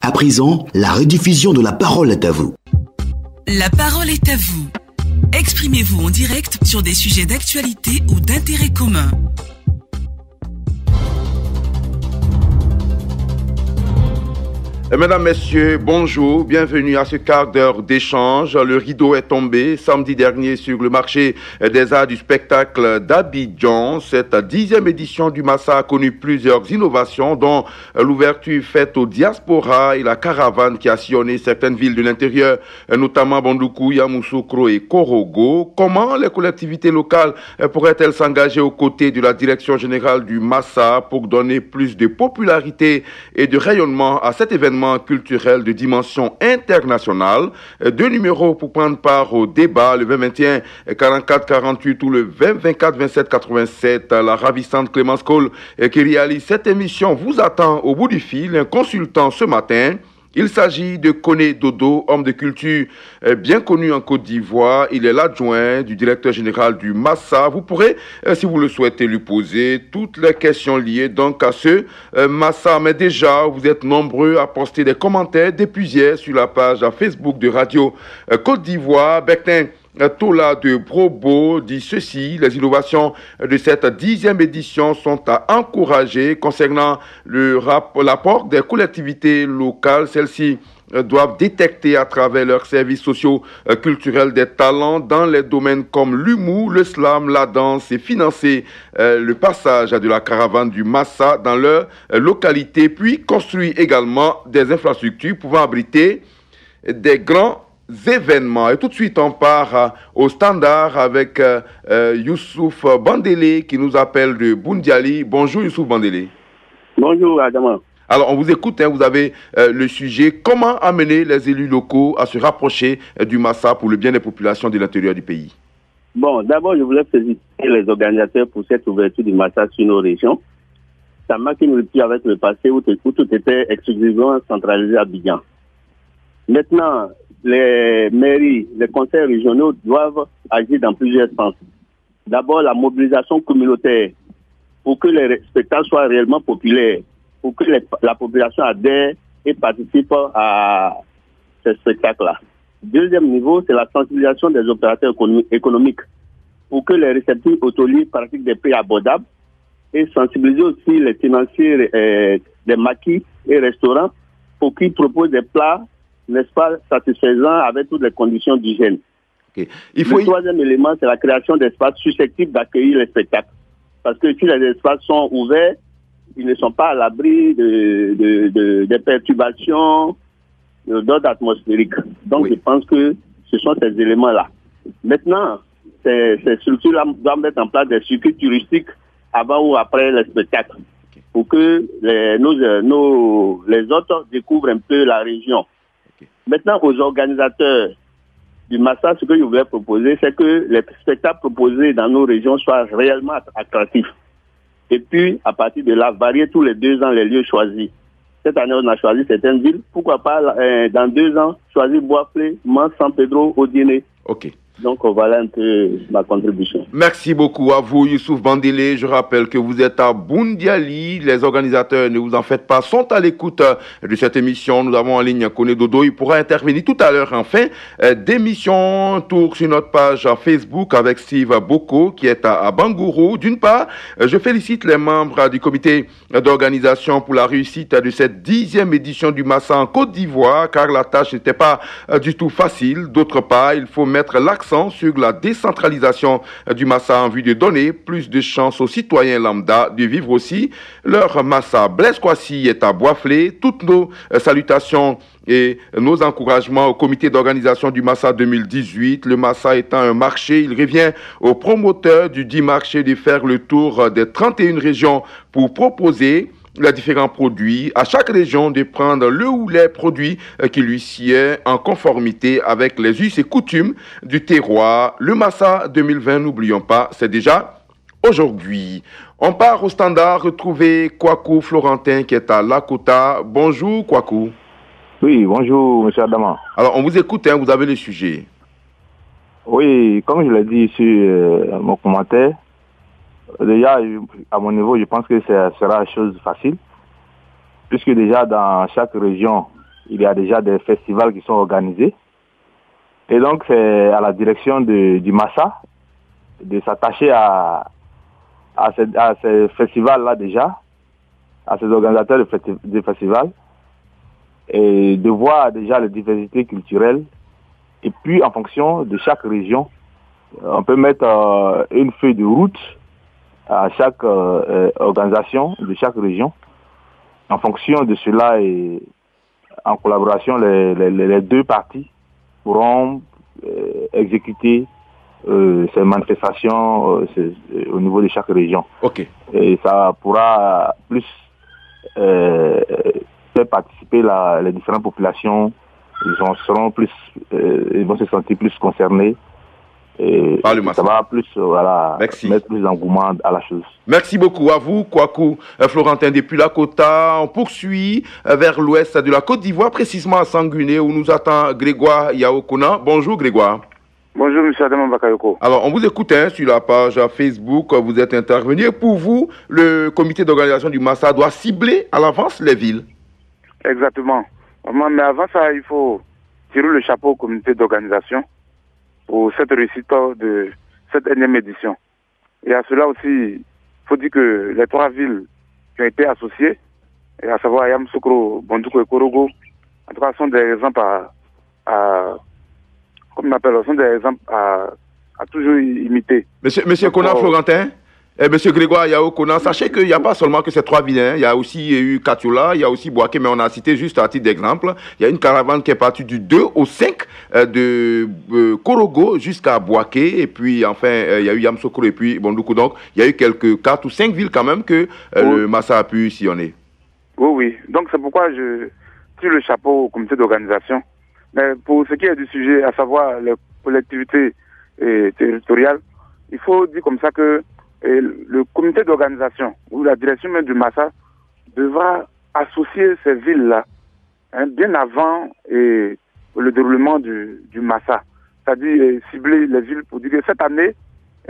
À présent, la rediffusion de La Parole est à vous. La parole est à vous. Exprimez-vous en direct sur des sujets d'actualité ou d'intérêt commun. Mesdames, Messieurs, bonjour, bienvenue à ce quart d'heure d'échange. Le rideau est tombé samedi dernier sur le marché des arts du spectacle d'Abidjan. Cette 10e édition du Massa a connu plusieurs innovations, dont l'ouverture faite aux diasporas et la caravane qui a sillonné certaines villes de l'intérieur, notamment Bandoukou, Yamoussoukro et Korogo. Comment les collectivités locales pourraient-elles s'engager aux côtés de la direction générale du Massa pour donner plus de popularité et de rayonnement à cet événement culturel de dimension internationale? Deux numéros pour prendre part au débat, le 20-21 44-48 ou le 20-24-27-87. La ravissante Clémence Cole qui réalise cette émission vous attend au bout du fil, un consultant ce matin. Il s'agit de Koné Dodo, homme de culture bien connu en Côte d'Ivoire. Il est l'adjoint du directeur général du Massa. Vous pourrez, si vous le souhaitez, lui poser toutes les questions liées donc à ce Massa. Mais déjà, vous êtes nombreux à poster des commentaires, des plusieurs sur la page Facebook de Radio Côte d'Ivoire. Bertin Tola de Brobo dit ceci: les innovations de cette 10e édition sont à encourager. Concernant l'apport des collectivités locales, celles-ci doivent détecter à travers leurs services sociaux culturels des talents dans les domaines comme l'humour, le slam, la danse et financer le passage de la caravane du Massa dans leur localité, puis construire également des infrastructures pouvant abriter des grands événements. Et tout de suite, on part au standard avec Youssouf Bandélé qui nous appelle de Boundiali. Bonjour Youssouf Bandélé. Bonjour Adama. Alors, on vous écoute, vous avez le sujet. Comment amener les élus locaux à se rapprocher du Massa pour le bien des populations de l'intérieur du pays? Bon, d'abord, je voulais féliciter les organisateurs pour cette ouverture du Massa sur nos régions. Ça marque une rupture avec le passé où tout était exclusivement centralisé à Abidjan. Maintenant, les mairies, les conseils régionaux doivent agir dans plusieurs sens. D'abord, la mobilisation communautaire pour que les spectacles soient réellement populaires, pour que la population adhère et participe à ces spectacles-là. Deuxième niveau, c'est la sensibilisation des opérateurs économiques pour que les récepteurs hôteliers pratiquent des prix abordables et sensibiliser aussi les financiers des maquis et restaurants pour qu'ils proposent des plats, n'est-ce pas, satisfaisants avec toutes les conditions d'hygiène. Okay. Le troisième élément, c'est la création d'espaces susceptibles d'accueillir les spectacles. Parce que si les espaces sont ouverts, ils ne sont pas à l'abri de perturbations d'ordre atmosphérique. Donc, je pense que ce sont ces éléments-là. Maintenant, ces structures-là doivent mettre en place des circuits touristiques avant ou après les spectacles pour que les autres découvrent un peu la région. Maintenant, aux organisateurs du Massa, ce que je voulais proposer, c'est que les spectacles proposés dans nos régions soient réellement attractifs. Et puis, à partir de là, varier tous les 2 ans les lieux choisis. Cette année, on a choisi certaines villes. Pourquoi pas, dans 2 ans, choisir Bois-Flé, Mans, San Pedro, Odiéné. Ok. Donc, voilà un peu ma contribution. Merci beaucoup à vous, Youssouf Bandélé. Je rappelle que vous êtes à Boundiali. Les organisateurs, ne vous en faites pas, sont à l'écoute de cette émission. Nous avons en ligne Koné Dodo. Il pourra intervenir tout à l'heure en fin d'émission. Tour sur notre page Facebook avec Steve Boko qui est à Bangourou. D'une part, je félicite les membres du comité d'organisation pour la réussite de cette 10e édition du Massa en Côte d'Ivoire, car la tâche n'était pas du tout facile. D'autre part, il faut mettre l'accent sur la décentralisation du Massa en vue de donner plus de chances aux citoyens lambda de vivre aussi leur Massa. Blaise Kwasi est à Bois-Flé. Toutes nos salutations et nos encouragements au comité d'organisation du Massa 2018. Le Massa étant un marché, il revient aux promoteurs du dit marché de faire le tour des 31 régions pour proposer les différents produits, à chaque région de prendre le ou les produits qui lui sied en conformité avec les us et coutumes du terroir. Le Massa 2020, n'oublions pas, c'est déjà aujourd'hui. On part au standard retrouver Kwaku Florentin qui est à Lakota. Bonjour Kwaku. Oui, bonjour M. Adama. Alors on vous écoute, vous avez le sujet. Oui, comme je l'ai dit sur mon commentaire, déjà, à mon niveau, je pense que ce sera une chose facile, puisque déjà dans chaque région, il y a déjà des festivals qui sont organisés. Et donc, c'est à la direction du Massa de s'attacher à ces festivals-là déjà, à ces organisateurs de festivals, et de voir déjà les diversités culturelles. Et puis, en fonction de chaque région, on peut mettre une feuille de route à chaque organisation de chaque région. En fonction de cela et en collaboration, les deux parties pourront exécuter ces manifestations au niveau de chaque région. Ok. Et ça pourra plus faire participer les différentes populations. Ils vont se sentir plus concernés. Et ça va plus, mettre plus d'engouement à la chose. Merci beaucoup à vous, Kwaku Florentin, depuis la Kota. On poursuit vers l'ouest de la Côte d'Ivoire, précisément à Sanguiné, où nous attend Grégoire Yaokona. Bonjour Grégoire. Bonjour M. Adam Bakayoko. Alors, on vous écoute sur la page Facebook, vous êtes intervenu. Pour vous, le comité d'organisation du Massa doit cibler à l'avance les villes. Exactement. Mais avant ça, il faut tirer le chapeau au comité d'organisation pour cette réussite de cette énième édition. Et à cela aussi, il faut dire que les 3 villes qui ont été associées, et à savoir Yamoussoukro, Bondoukou et Korogo, en tout cas, sont des exemples à toujours imiter. Monsieur Kona Florentin, Monsieur Grégoire Yaokona, sachez qu'il n'y a pas seulement que ces 3 villes, hein. Il y a aussi eu Katiola, il y a aussi Bouaké, mais on a cité juste à titre d'exemple. Il y a une caravane qui est partie du 2 au 5 de Korogo jusqu'à Bouaké, et puis enfin il y a eu Yamoussoukro et puis Bondoukou. Donc il y a eu quelques 4 ou 5 villes quand même que le Massa a pu sillonner. Oui. Donc c'est pourquoi je tire le chapeau au comité d'organisation. Mais pour ce qui est du sujet, à savoir les collectivités territoriales, il faut dire comme ça que le comité d'organisation ou la direction même du Massa devra associer ces villes-là bien avant le déroulement du Massa. C'est-à-dire cibler les villes pour dire que cette année,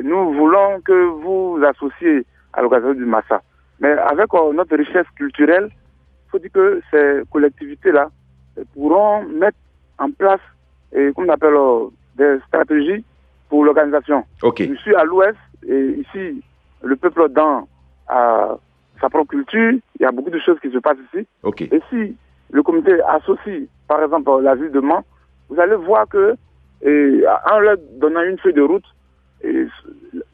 nous voulons que vous associez à l'organisation du Massa. Mais avec notre richesse culturelle, il faut dire que ces collectivités-là pourront mettre en place, comme on appelle, des stratégies pour l'organisation. Okay. Je suis à l'ouest et ici, le peuple dans sa propre culture, il y a beaucoup de choses qui se passent ici. Okay. Et si le comité associe, par exemple, la ville de Mans, vous allez voir que, en leur donnant une feuille de route, il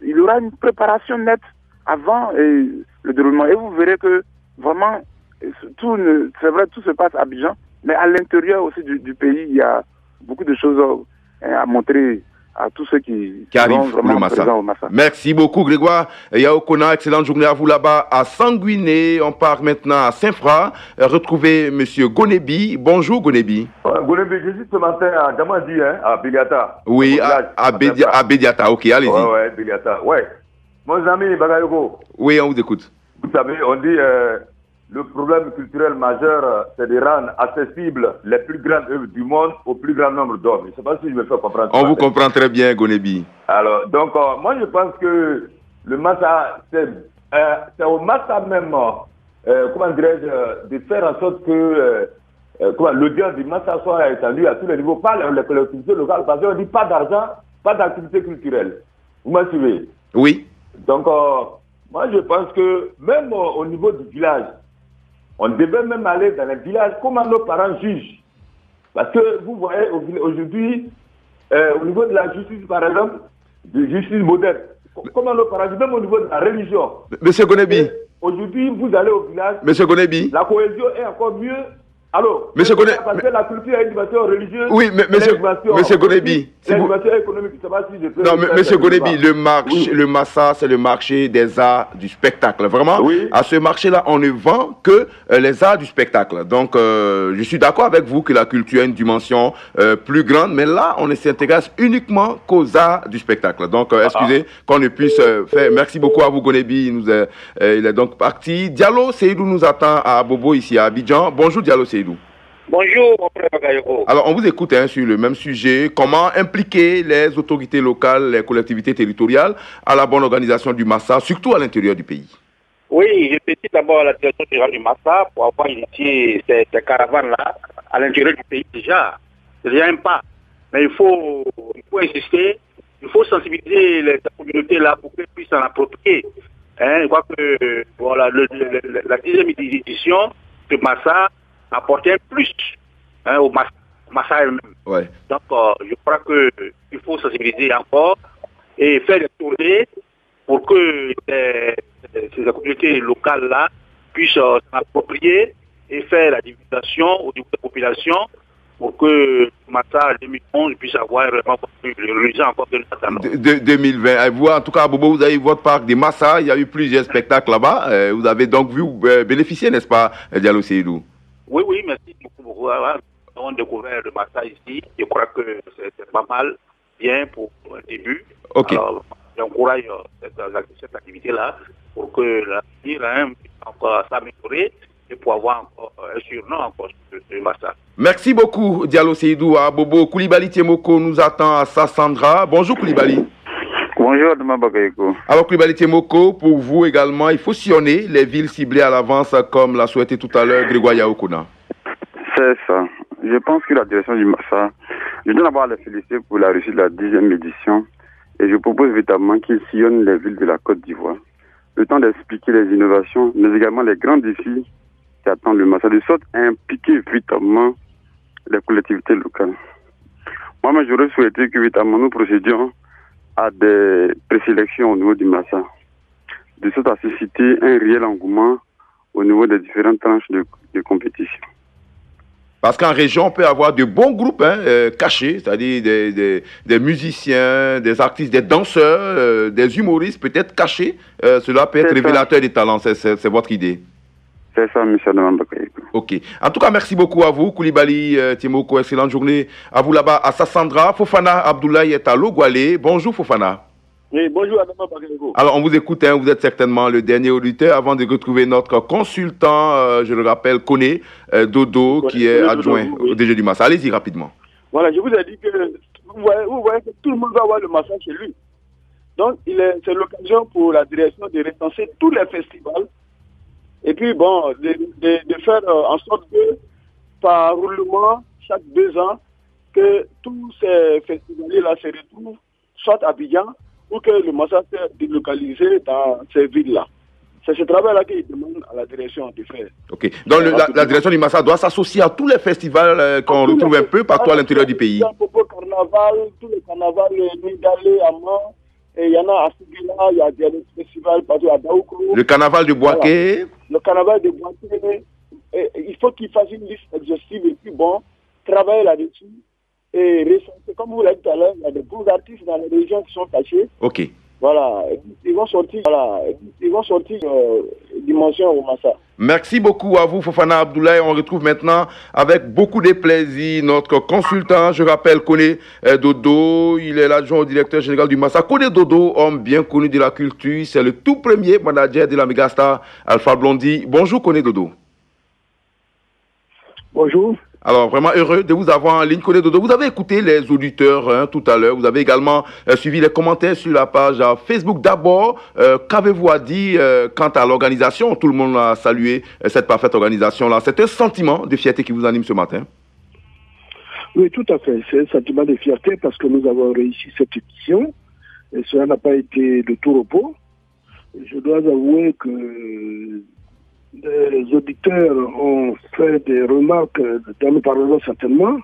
y aura une préparation nette avant le déroulement. Et vous verrez que vraiment, c'est vrai, tout se passe à Abidjan, mais à l'intérieur aussi du pays, il y a beaucoup de choses à montrer à tous ceux qui arrivent vraiment présents au Massa. Merci beaucoup Grégoire Yaokona, excellente journée à vous là-bas à Sanguiné. On part maintenant à Saint-Fra, retrouver Monsieur Gonebi. Bonjour Gonebi. Gonebi, je suis ce matin à Damadi, à Béliata. Oui, à Béliata, ok, allez-y. Ouais, Béliata, ouais. Mon ami Bagayoko. Oui, on vous écoute. Vous savez, on dit le problème culturel majeur, c'est de rendre accessibles les plus grandes œuvres du monde au plus grand nombre d'hommes. Je ne sais pas si je me fais comprendre. On vous comprend très bien, Gonebi. Alors, donc, moi, je pense que le Massa, c'est au Massa même, comment dirais-je, de faire en sorte que l'audience du Massa soit étendue à tous les niveaux, pas les collectivités locales, parce qu'on dit pas d'argent, pas d'activité culturelle. Vous me suivez? Oui. Donc, moi, je pense que même au niveau du village, on devait même aller dans les villages, comment nos parents jugent. Parce que vous voyez, aujourd'hui, au niveau de la justice, par exemple, de justice moderne, comment nos parents jugent, même au niveau de la religion. Monsieur Gonebi. Aujourd'hui, vous allez au village. Monsieur Gonebi. La cohésion est encore mieux. Alors, monsieur Gonebi. Parce que la culture a une dimension religieuse. Oui, mais monsieur Gonebi. C'est une dimension économique. Je sais pas si je peux. Non, mais monsieur Gonebi, le Massa, c'est le marché des arts du spectacle. Vraiment, oui. À ce marché-là, on ne vend que les arts du spectacle. Donc, je suis d'accord avec vous que la culture a une dimension plus grande, mais là, on ne s'intéresse uniquement qu'aux arts du spectacle. Donc, excusez qu'on ne puisse faire. Merci beaucoup à vous, Gonebi. Il est donc parti. Diallo Seydou nous attend à Bobo, ici à Abidjan. Bonjour, Diallo Seydou. Bonjour, mon frère Bagayoko. Alors, on vous écoute sur le même sujet. Comment impliquer les autorités locales, les collectivités territoriales à la bonne organisation du Massa, surtout à l'intérieur du pays? Oui, je félicite d'abord la direction générale du Massa pour avoir initié ces caravanes-là à l'intérieur du pays déjà. C'est déjà un pas. Mais il faut insister, il faut sensibiliser les communautés là pour qu'elles puissent s'en approprier. Je crois que voilà, la 10e édition de Massa apportait un plus au Massa elle-même. Ouais. Donc, je crois qu'il faut sensibiliser encore et faire des tournées pour que ces communautés locales-là puissent s'en approprier et faire la divulgation au niveau des populations pour que Massa 2011 puisse avoir vraiment le résultat encore de notre 2020. Vous, en tout cas, à Bobo, vous avez votre parc de Massa. Il y a eu plusieurs spectacles là-bas. Vous avez donc vu bénéficier, n'est-ce pas, Diallo Seydou? Oui, merci beaucoup. Nous avons découvert le Massa ici. Je crois que c'est pas mal, bien pour un début. Ok. Alors, j'encourage cette activité-là pour que l'avenir puisse encore s'améliorer et pour avoir encore un surnom encore de Massa. Merci beaucoup, Diallo Seydou. À Bobo, Koulibaly Tiemoko nous attend à Sassandra. Bonjour, Koulibaly. Bonjour, Dama Bagayoko. Alors, Koulibaly Tiemoko, pour vous également, il faut sillonner les villes ciblées à l'avance, comme l'a souhaité tout à l'heure Grégoire Yaokona. C'est ça. Je pense que la direction du Massa, je dois d'abord les féliciter pour la réussite de la 10e édition et je propose véritablement qu'ils sillonnent les villes de la Côte d'Ivoire. Le temps d'expliquer les innovations, mais également les grands défis qui attendent le Massa, de sorte à impliquer véritablement les collectivités locales. Moi, j'aurais souhaité que véritablement nous procédions à des présélections au niveau du Massa, de sorte à susciter un réel engouement au niveau des différentes tranches de compétition. Parce qu'en région, on peut avoir de bons groupes cachés, c'est-à-dire des musiciens, des artistes, des danseurs, des humoristes peut-être cachés. Cela peut être révélateur des talents, c'est votre idée. C'est ça, M. Namambakaïko. Ok. En tout cas, merci beaucoup à vous, Koulibaly Tiemoko. Excellente journée à vous là-bas, à Sassandra. Fofana Abdoulaye est à Logoualé. Bonjour, Fofana. Oui, bonjour à Namambakaïko. Alors, on vous écoute, vous êtes certainement le dernier auditeur. Avant de retrouver notre consultant, je le rappelle, Koné Dodo, qui est adjoint au DG du Massa. Allez-y rapidement. Voilà, je vous ai dit que vous voyez que tout le monde va avoir le Massa chez lui. Donc, c'est l'occasion pour la direction de recenser tous les festivals. Et puis, bon, de faire en sorte que, par roulement, chaque 2 ans, que tous ces festivals-là se retrouvent, soit à Abidjan, ou que le Massa soit délocalisé dans ces villes-là. C'est ce travail-là qu'il demande à la direction de faire. Ok. Donc, la direction du Massa doit s'associer à tous les festivals qu'on retrouve un peu partout à l'intérieur du pays. Carnaval, tous les carnavals, Nidalé, Amman, et il y en a à Sigila, il y a des festivals partout à Daoukro. Le carnaval de Boaké. Voilà. Le carnaval de Boaké. Il faut qu'il fasse une liste exhaustive et puis bon, travailler là-dessus. Et recenser, comme vous l'avez dit tout à l'heure, il y a des bons artistes dans les régions qui sont cachés. Ok. Voilà, ils vont sortir, dimension au Massa. Merci beaucoup à vous, Fofana Abdoulaye. On retrouve maintenant avec beaucoup de plaisir notre consultant. Je rappelle Koné Dodo, il est l'adjoint au directeur général du Massa. Koné Dodo, homme bien connu de la culture, c'est le tout premier manager de la mégastar Alpha Blondy. Bonjour Koné Dodo. Bonjour. Alors, vraiment heureux de vous avoir en ligne, Koné Dodo. Vous avez écouté les auditeurs tout à l'heure. Vous avez également suivi les commentaires sur la page Facebook. D'abord, qu'avez-vous à dire quant à l'organisation? Tout le monde a salué cette parfaite organisation-là. C'est un sentiment de fierté qui vous anime ce matin? Oui, tout à fait. C'est un sentiment de fierté parce que nous avons réussi cette édition. Et cela n'a pas été de tout repos. Je dois avouer que les auditeurs ont fait des remarques dont nous parlerons certainement.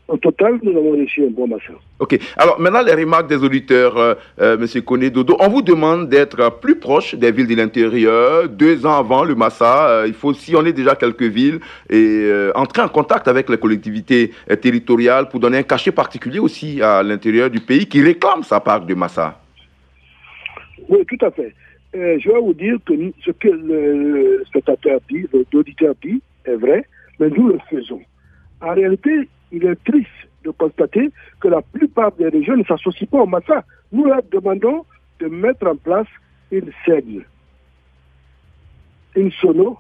Au total, nous avons réussi un bon Massa. Ok. Alors, maintenant, les remarques des auditeurs, M. Koné Dodo. On vous demande d'être plus proche des villes de l'intérieur. 2 ans avant le Massa, il faut sillonner déjà quelques villes et entrer en contact avec les collectivités territoriales pour donner un cachet particulier aussi à l'intérieur du pays qui réclame sa part de Massa. Oui, tout à fait. Je vais vous dire que ce que le spectateur dit, l'auditeur dit, est vrai, mais nous le faisons. En réalité, il est triste de constater que la plupart des régions ne s'associent pas au Massa. Nous leur demandons de mettre en place une scène, une sono,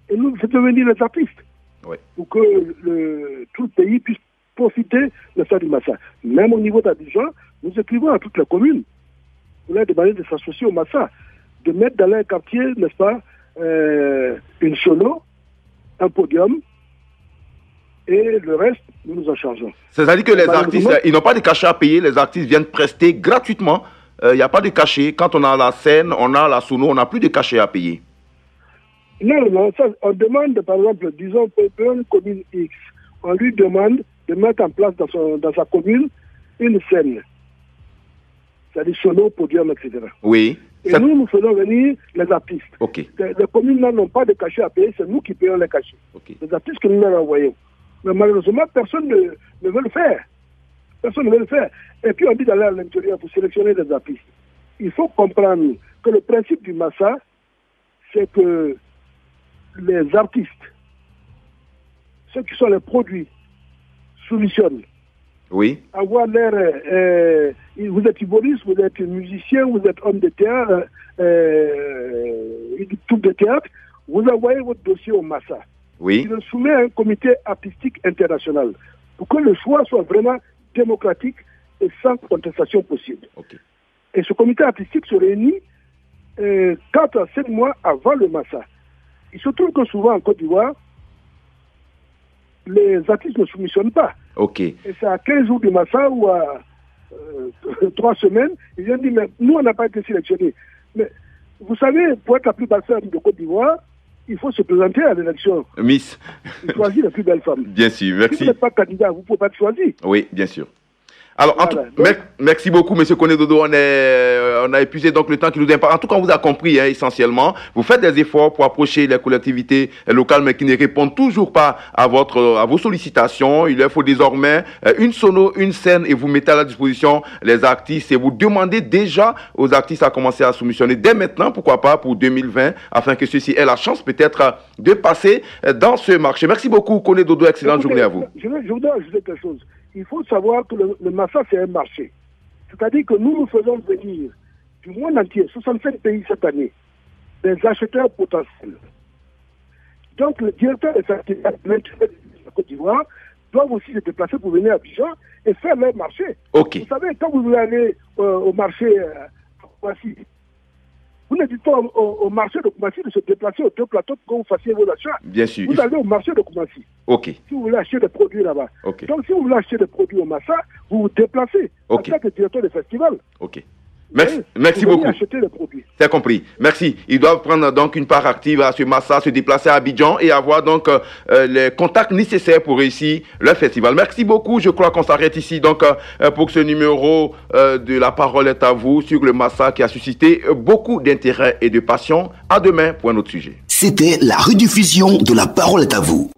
et nous faisons venir les artistes. Oui. Pour que tout le pays puisse profiter de ça du Massa. Même au niveau d'Abidjan, nous écrivons à toutes les communes. Vous leur demandez de s'associer au Massa, de mettre dans leur quartier, n'est-ce pas, une sono, un podium, et le reste, nous nous en chargeons. C'est-à-dire que les artistes, ils n'ont pas de cachet à payer, les artistes viennent prester gratuitement. Il n'y a pas de cachet. Quand on a la scène, on a la sono, on n'a plus de cachet à payer. Non, ça, on demande, par exemple, disons, pour une commune X, on lui demande de mettre en place dans sa commune une scène. C'est-à-dire sono, podium, etc. Oui. Et nous faisons venir les artistes. Okay. Les communes n'ont pas de cachet à payer, c'est nous qui payons les cachets. Okay. Les artistes que nous leur envoyons. Mais malheureusement, personne ne veut le faire. Personne ne veut le faire. Et puis on dit d'aller à l'intérieur pour sélectionner des artistes. Il faut comprendre que le principe du Massa, c'est que les artistes, ceux qui sont les produits, soulutionnent. Oui. Avoir l'air, vous êtes humoriste, vous êtes musicien, vous êtes homme de théâtre, une troupe de théâtre, vous envoyez votre dossier au Massa. Oui. Il le soumet à un comité artistique international pour que le choix soit vraiment démocratique et sans contestation possible. Okay. Et ce comité artistique se réunit 4 à 7 mois avant le Massa. Il se trouve que souvent en Côte d'Ivoire, les artistes ne soumissionnent pas. Okay. Et c'est à 15 jours du Massa ou à 3 semaines, ils ont dit, mais nous, on n'a pas été sélectionnés. Mais vous savez, pour être la plus belle femme de Côte d'Ivoire, il faut se présenter à l'élection. Miss. Il choisit la plus belle femme. Bien sûr, merci. Si vous n'êtes pas candidat, vous ne pouvez pas être choisi. Oui, bien sûr. Alors, Voilà, merci beaucoup, M. Koné Dodo. On a épuisé donc le temps qui nous imparti. En tout cas, on vous a compris, essentiellement. Vous faites des efforts pour approcher les collectivités locales, mais qui ne répondent toujours pas à vos sollicitations. Il leur faut désormais une sono, une scène, et vous mettez à la disposition les artistes. Et vous demandez déjà aux artistes à commencer à soumissionner dès maintenant, pourquoi pas, pour 2020, afin que ceux-ci aient la chance peut-être de passer dans ce marché. Merci beaucoup, Koné Dodo. Excellente journée à vous. Je voudrais ajouter quelque chose. Il faut savoir que le Massa, c'est un marché. C'est-à-dire que nous faisons venir du monde entier, 65 pays cette année, des acheteurs potentiels. Donc, le directeur des festivals de la Côte d'Ivoire doivent aussi se déplacer pour venir à Abidjan et faire leur marché. Okay. Vous savez, quand vous voulez aller au marché à Koumassi, vous ne dites pas au marché de Koumassi de se déplacer aux 2 plateaux pour que vous fassiez vos achats. Bien sûr. Vous allez au marché de Koumassi. Ok. Si vous voulez acheter des produits là-bas. Okay. Donc, si vous voulez acheter des produits au Massa, vous vous déplacez en tant que directeur de festival. Ok. Merci beaucoup. Acheter les produits. C'est compris. Merci. Ils doivent prendre donc une part active à ce Massa, se déplacer à Abidjan et avoir donc les contacts nécessaires pour réussir le festival. Merci beaucoup. Je crois qu'on s'arrête ici donc pour ce numéro de La Parole est à vous sur le Massa qui a suscité beaucoup d'intérêt et de passion. À demain pour un autre sujet. C'était la rediffusion de La Parole est à vous.